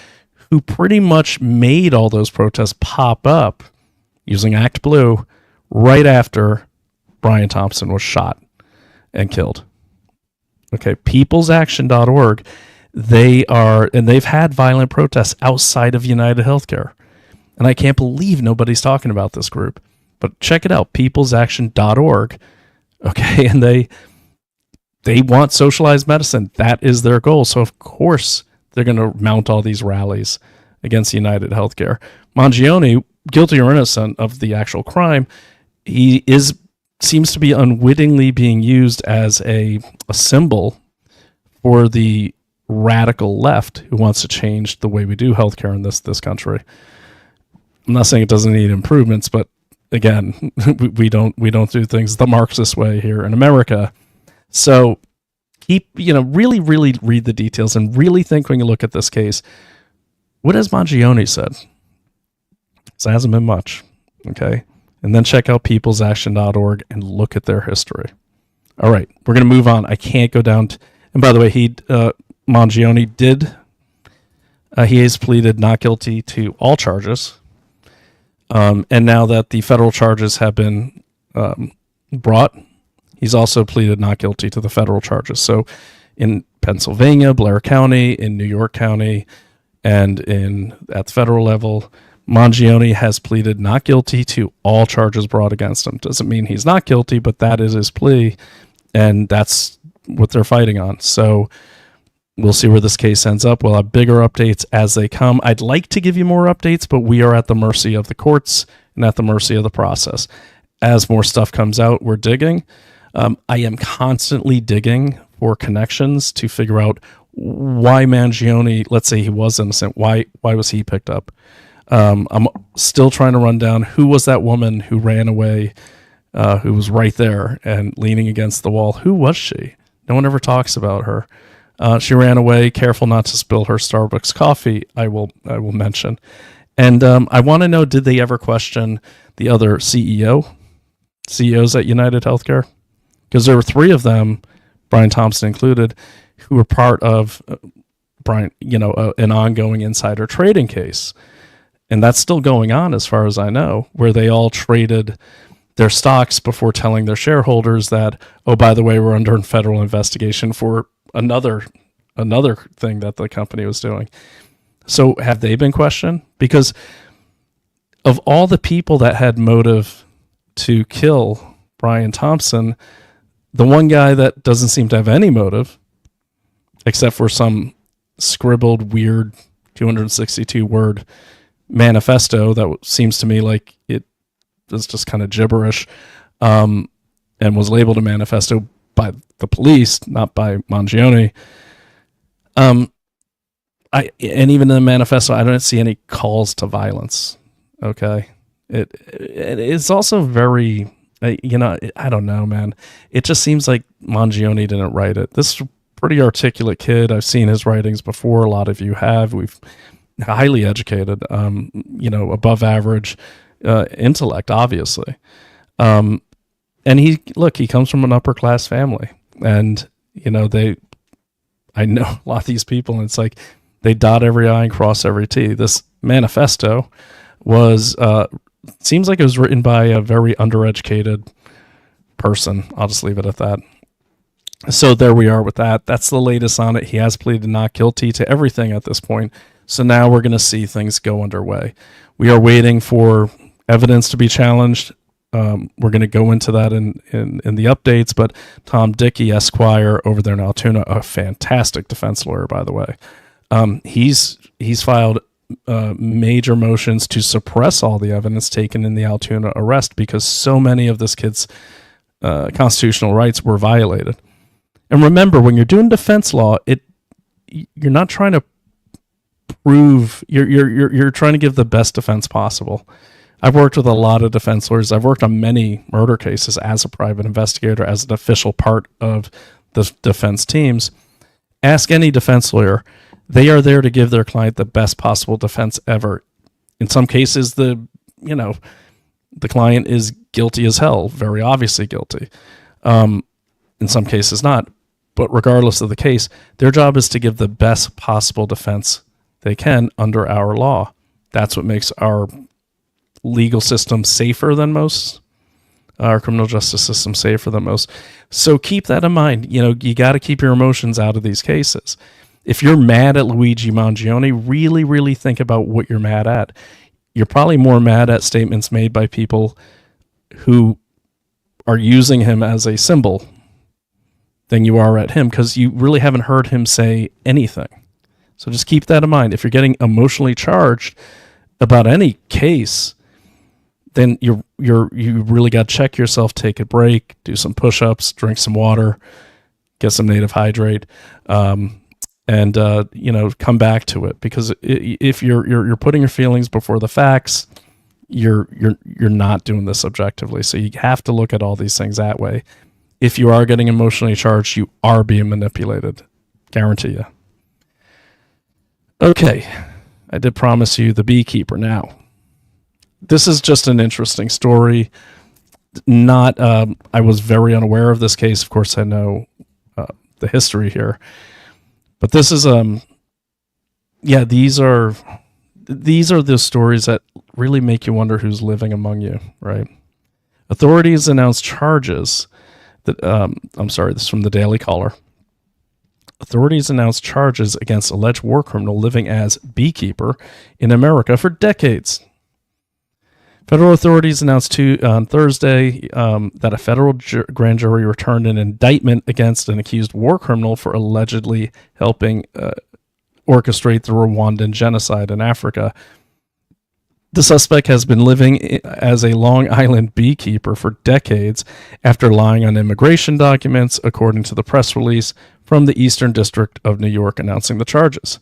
who pretty much made all those protests pop up using Act Blue right after Brian Thompson was shot and killed. Okay, peoplesaction.org, they've had violent protests outside of United Healthcare. And I can't believe nobody's talking about this group. But check it out, peoplesaction.org. Okay, and they want socialized medicine. That is their goal. So of course they're going to mount all these rallies against United Healthcare. Mangione, guilty or innocent of the actual crime, he seems to be unwittingly being used as a symbol for the radical left who wants to change the way we do healthcare in this country. I'm not saying it doesn't need improvements, but again, we don't do things the Marxist way here in America. So keep, really, really read the details and really think when you look at this case, what has Mangione said? It hasn't been much. Okay. And then check out peoplesaction.org and look at their history. All right, we're going to move on. I can't go down. And by the way, Mangione he has pleaded not guilty to all charges. And now that the federal charges have been brought, he's also pleaded not guilty to the federal charges. So in Pennsylvania, Blair County, in New York County, and at the federal level, Mangione has pleaded not guilty to all charges brought against him. Doesn't mean he's not guilty, but that is his plea, and that's what they're fighting on. So we'll see where this case ends up. We'll have bigger updates as they come. I'd like to give you more updates, but we are at the mercy of the courts and at the mercy of the process. As more stuff comes out, we're digging. I am constantly digging for connections to figure out why Mangione, let's say he was innocent, why was he picked up? I'm still trying to run down who was that woman who ran away, who was right there and leaning against the wall. Who was she? No one ever talks about her. She ran away, careful not to spill her Starbucks coffee, I will mention. And I want to know, did they ever question the other CEOs at United Healthcare? Because there were 3 of them, Brian Thompson included, who were part of an ongoing insider trading case. And that's still going on as far as I know, where they all traded their stocks before telling their shareholders that, oh, by the way, we're under a federal investigation for another thing that the company was doing. So have they been questioned? Because of all the people that had motive to kill Brian Thompson, the one guy that doesn't seem to have any motive, except for some scribbled weird 262 word manifesto that seems to me like it was just kind of gibberish, and was labeled a manifesto by the police, not by Mangione. And even in the manifesto, I don't see any calls to violence. Okay, it's also very, I don't know, man. It just seems like Mangione didn't write it. This is a pretty articulate kid. I've seen his writings before. A lot of you have. We've highly educated, above average intellect, obviously. And he comes from an upper class family, and I know a lot of these people, and it's like they dot every I and cross every T. This manifesto was seems like it was written by a very undereducated person. I'll just leave it at that. So there we are with that. That's the latest on it. He has pleaded not guilty to everything at this point. So now we're going to see things go underway. We are waiting for evidence to be challenged. We're going to go into that in the updates, but Tom Dickey, Esquire, over there in Altoona, a fantastic defense lawyer, by the way. He's filed major motions to suppress all the evidence taken in the Altoona arrest because so many of this kid's constitutional rights were violated. And remember, when you're doing defense law, you're not trying to prove, you're trying to give the best defense possible. I've worked with a lot of defense lawyers. I've worked on many murder cases as a private investigator, as an official part of the defense teams. Ask any defense lawyer. They are there to give their client the best possible defense ever. In some cases, the client is guilty as hell, very obviously guilty. In some cases not. But regardless of the case, their job is to give the best possible defense they can under our law. That's what makes our legal system safer than most, our criminal justice system safer than most. So keep that in mind. You got to keep your emotions out of these cases. If you're mad at Luigi Mangione, really, really think about what you're mad at. You're probably more mad at statements made by people who are using him as a symbol than you are at him, because you really haven't heard him say anything. So just keep that in mind. If you're getting emotionally charged about any case, then you really got to check yourself, take a break, do some push-ups, drink some water, get some native hydrate, and come back to it. Because if you're putting your feelings before the facts, you're not doing this objectively. So you have to look at all these things that way. If you are getting emotionally charged, you are being manipulated. Guarantee you. Okay, I did promise you the Beekeeper. Now, this is just an interesting story. I was very unaware of this case. Of course, I know the history here, but this is these are the stories that really make you wonder who's living among you, right? Authorities announced charges that this is from the Daily Caller. Authorities announced charges against alleged war criminal living as Beekeeper in America for decades. Federal authorities announced on Thursday that a federal grand jury returned an indictment against an accused war criminal for allegedly helping orchestrate the Rwandan genocide in Africa. The suspect has been living as a Long Island beekeeper for decades after lying on immigration documents, according to the press release from the Eastern District of New York announcing the charges.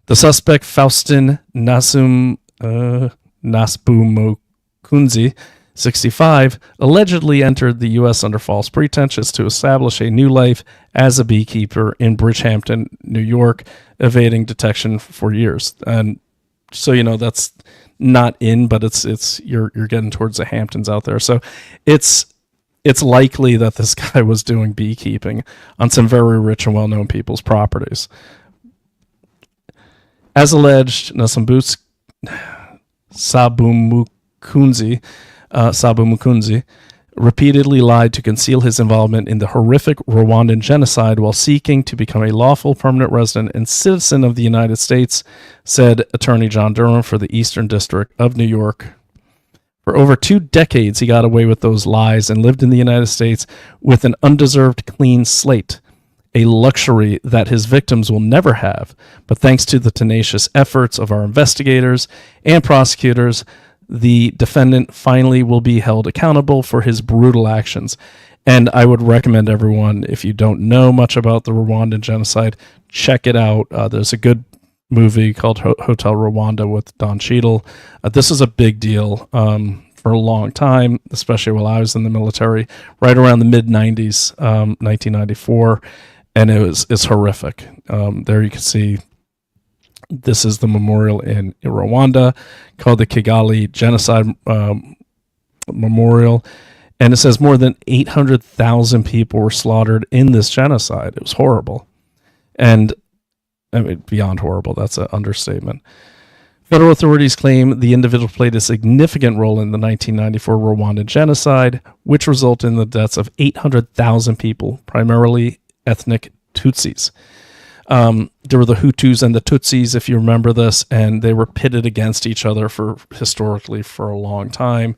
The suspect, Faustin Nasbumukunzi, 65, allegedly entered the U.S. under false pretenses to establish a new life as a beekeeper in Bridgehampton, New York, evading detection for years. And so, that's not in, but it's you're getting towards the Hamptons out there. So it's likely that this guy was doing beekeeping on some very rich and well-known people's properties. As alleged, Sabumukunzi repeatedly lied to conceal his involvement in the horrific Rwandan genocide while seeking to become a lawful permanent resident and citizen of the United States, said Attorney John Durham for the Eastern District of New York. For over 2 decades, he got away with those lies and lived in the United States with an undeserved clean slate. a luxury that his victims will never have. But thanks to the tenacious efforts of our investigators and prosecutors, the defendant finally will be held accountable for his brutal actions. And I would recommend everyone, if you don't know much about the Rwandan genocide, check it out. There's a good movie called Hotel Rwanda with Don Cheadle. This is a big deal for a long time, especially while I was in the military, right around the mid-90s, 1994, and it's horrific. There you can see, this is the memorial in Rwanda called the Kigali Genocide Memorial, and it says more than 800,000 people were slaughtered in this genocide. It was horrible. And I mean, beyond horrible, that's an understatement. Federal authorities claim the individual played a significant role in the 1994 Rwandan genocide, which resulted in the deaths of 800,000 people, primarily ethnic Tutsis. There were the Hutus and the Tutsis, if you remember this, and they were pitted against each other historically for a long time.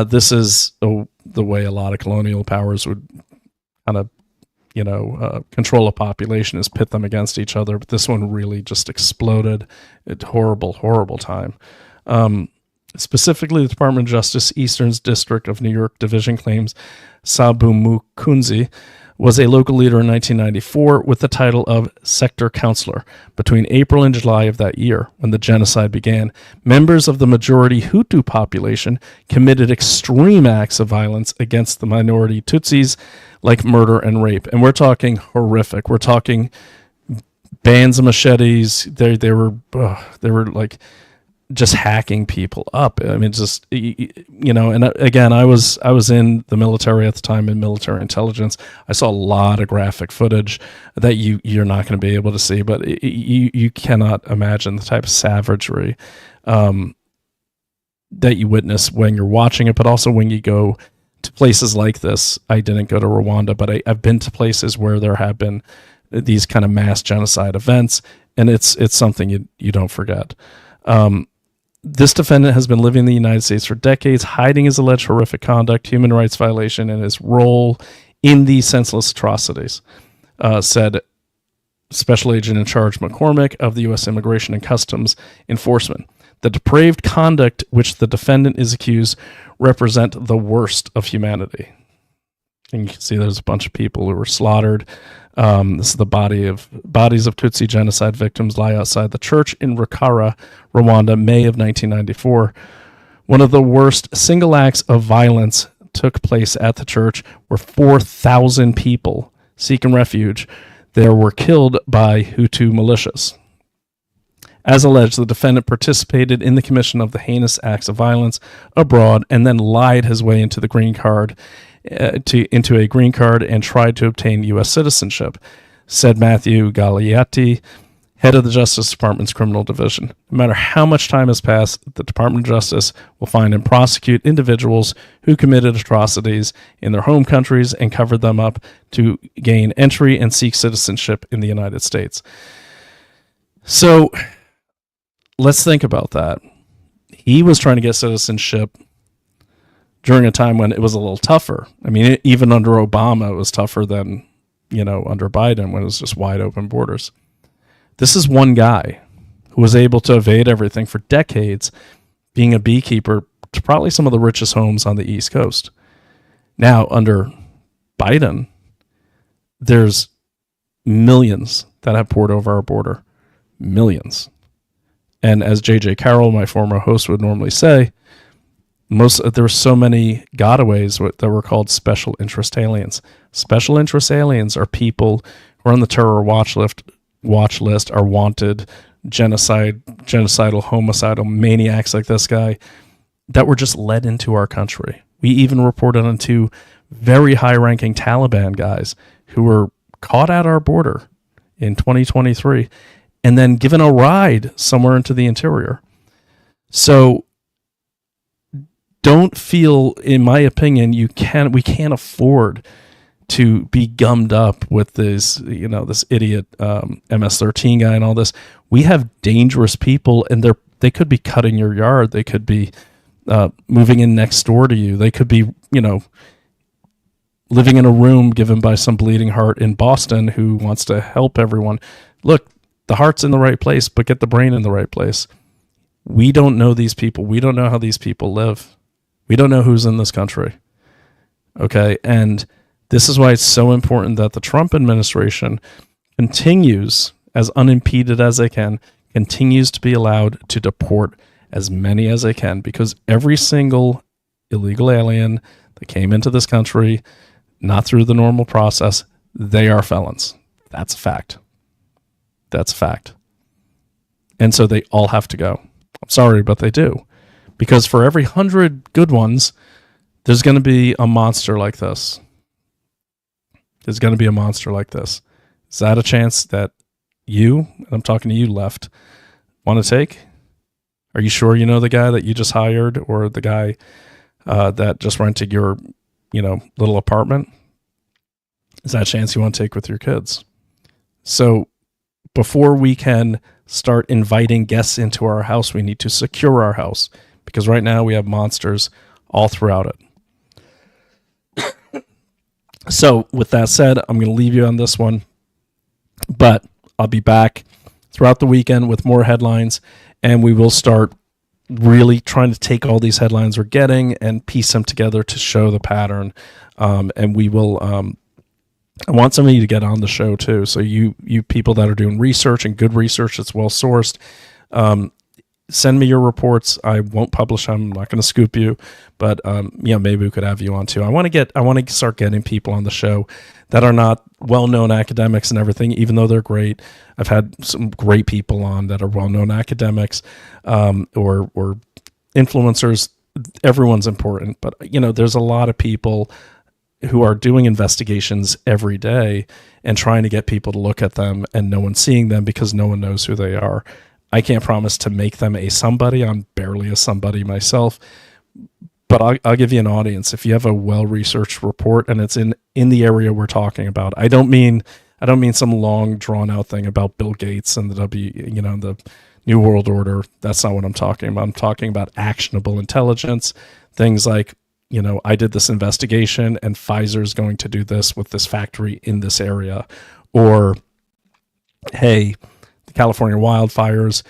This is the way a lot of colonial powers would kind of, control a population, is pit them against each other. But this one really just exploded. It's horrible, horrible time. Specifically, the Department of Justice Eastern District of New York Division claims Sabu Mukunzi was a local leader in 1994 with the title of Sector Counselor. Between April and July of that year, when the genocide began, members of the majority Hutu population committed extreme acts of violence against the minority Tutsis, like murder and rape. And we're talking horrific. We're talking bands of machetes. They were like just hacking people up. I mean, just, and again, I was in the military at the time, in military intelligence. I saw a lot of graphic footage that you're not going to be able to see, but you cannot imagine the type of savagery that you witness when you're watching it, but also when you go to places like this. I didn't go to Rwanda, but I've been to places where there have been these kind of mass genocide events, and it's something you don't forget. This defendant has been living in the United States for decades, hiding his alleged horrific conduct, human rights violation, and his role in these senseless atrocities, said Special Agent in Charge McCormick of the U.S. Immigration and Customs Enforcement. The depraved conduct which the defendant is accused represent the worst of humanity. And you can see there's a bunch of people who were slaughtered. This is the bodies of Tutsi genocide victims lie outside the church in Rukara, Rwanda, May of 1994. One of the worst single acts of violence took place at the church, where 4,000 people seeking refuge there were killed by Hutu militias. As alleged, the defendant participated in the commission of the heinous acts of violence abroad and then lied his way into the green card, into a green card, and tried to obtain U.S. citizenship, said Matthew Galeatti, head of the Justice Department's Criminal Division. No matter how much time has passed, the Department of Justice will find and prosecute individuals who committed atrocities in their home countries and covered them up to gain entry and seek citizenship in the United States. So let's think about that. He was trying to get citizenship during a time when it was a little tougher. I mean, even under Obama, it was tougher than, under Biden, when it was just wide open borders. This is one guy who was able to evade everything for decades, being a beekeeper to probably some of the richest homes on the East Coast. Now, under Biden, there's millions that have poured over our border. Millions. And as J.J. Carroll, my former host, would normally say, there were so many gotaways that were called special interest aliens. Special interest aliens are people who are on the terror watch list, are wanted, genocidal, homicidal maniacs like this guy, that were just led into our country. We even reported on 2 very high-ranking Taliban guys who were caught at our border in 2023 and then given a ride somewhere into the interior. So don't feel, in my opinion, we can't afford to be gummed up with this, this idiot MS-13 guy and all this. We have dangerous people, and they could be cutting your yard. They could be moving in next door to you. They could be, living in a room given by some bleeding heart in Boston who wants to help everyone. Look, the heart's in the right place, but get the brain in the right place. We don't know these people. We don't know how these people live. We don't know who's in this country. Okay, and this is why it's so important that the Trump administration continues, as unimpeded as they can, continues to be allowed to deport as many as they can, because every single illegal alien that came into this country, not through the normal process, they are felons. That's a fact. That's a fact. And so they all have to go. I'm sorry, but they do. Because for every 100 good ones, there's going to be a monster like this. There's going to be a monster like this. Is that a chance that you, and I'm talking to you, left, want to take? Are you sure you know the guy that you just hired, or the guy that just rented your, little apartment? Is that a chance you want to take with your kids? So before we can start inviting guests into our house, we need to secure our house, because right now we have monsters all throughout it. So with that said, I'm going to leave you on this one, but I'll be back throughout the weekend with more headlines, and we will start really trying to take all these headlines we're getting and piece them together to show the pattern. And we will, I want some of you to get on the show too. So you people that are doing research, and good research that's well sourced, send me your reports. I won't publish them. I'm not going to scoop you, but maybe we could have you on too. I want to start getting people on the show that are not well-known academics and everything, even though they're great. I've had some great people on that are well-known academics, or influencers. Everyone's important, but there's a lot of people who are doing investigations every day and trying to get people to look at them, and no one's seeing them because no one knows who they are. I can't promise to make them a somebody. I'm barely a somebody myself, but I'll give you an audience. If you have a well-researched report and it's in the area we're talking about, I don't mean some long drawn out thing about Bill Gates and the New World Order. That's not what I'm talking about. I'm talking about actionable intelligence, things like, I did this investigation and Pfizer's going to do this with this factory in this area, or, hey, the California wildfires,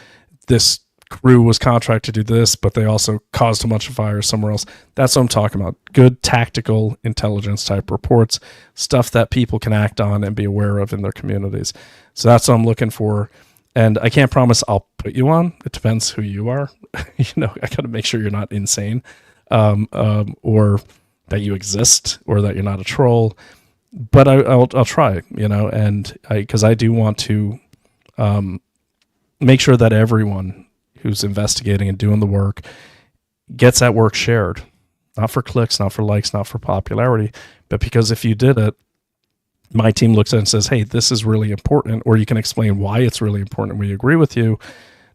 this crew was contracted to do this, but they also caused a bunch of fires somewhere else. That's what I'm talking about. Good tactical intelligence type reports, stuff that people can act on and be aware of in their communities. So that's what I'm looking for. And I can't promise I'll put you on. It depends who you are. I got to make sure you're not insane, or that you exist, or that you're not a troll. But I'll try, and because I do want to make sure that everyone who's investigating and doing the work gets that work shared, not for clicks, not for likes, not for popularity, but because if you did it, my team looks at it and says, hey, this is really important, or you can explain why it's really important. We agree with you.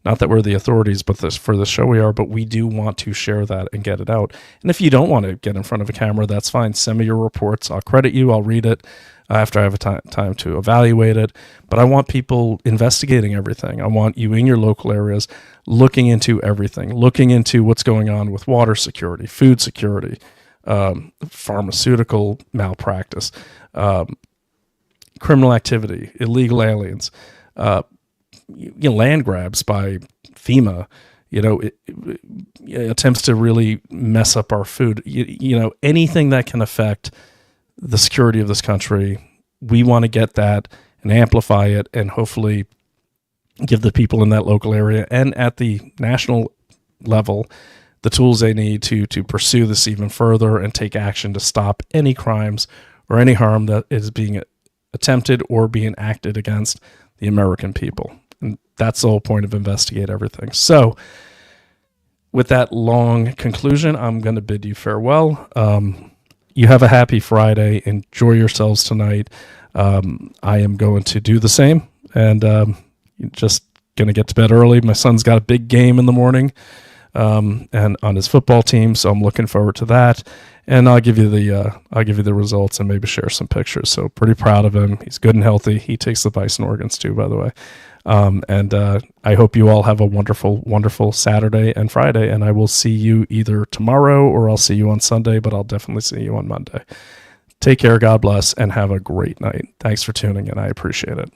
Not that we're the authorities, but for the show we are, but we do want to share that and get it out. And if you don't want to get in front of a camera, that's fine. Send me your reports. I'll credit you. I'll read it after I have a time to evaluate it. But I want people investigating everything. I want you in your local areas looking into everything, looking into what's going on with water security, food security, pharmaceutical malpractice, criminal activity, illegal aliens, land grabs by FEMA, attempts to really mess up our food, anything that can affect the security of this country. We want to get that and amplify it, and hopefully give the people in that local area and at the national level the tools they need to pursue this even further and take action to stop any crimes or any harm that is being attempted or being acted against the American people. And that's the whole point of Investigate Everything. So with that long conclusion, I'm going to bid you farewell. You have a happy Friday. Enjoy yourselves tonight. I am going to do the same, and just going to get to bed early. My son's got a big game in the morning, and on his football team, so I'm looking forward to that. And I'll give you the results and maybe share some pictures. So pretty proud of him. He's good and healthy. He takes the bison organs too, by the way. And I hope you all have a wonderful, wonderful Saturday and Friday. And I will see you either tomorrow or I'll see you on Sunday, but I'll definitely see you on Monday. Take care, God bless, and have a great night. Thanks for tuning in. I appreciate it.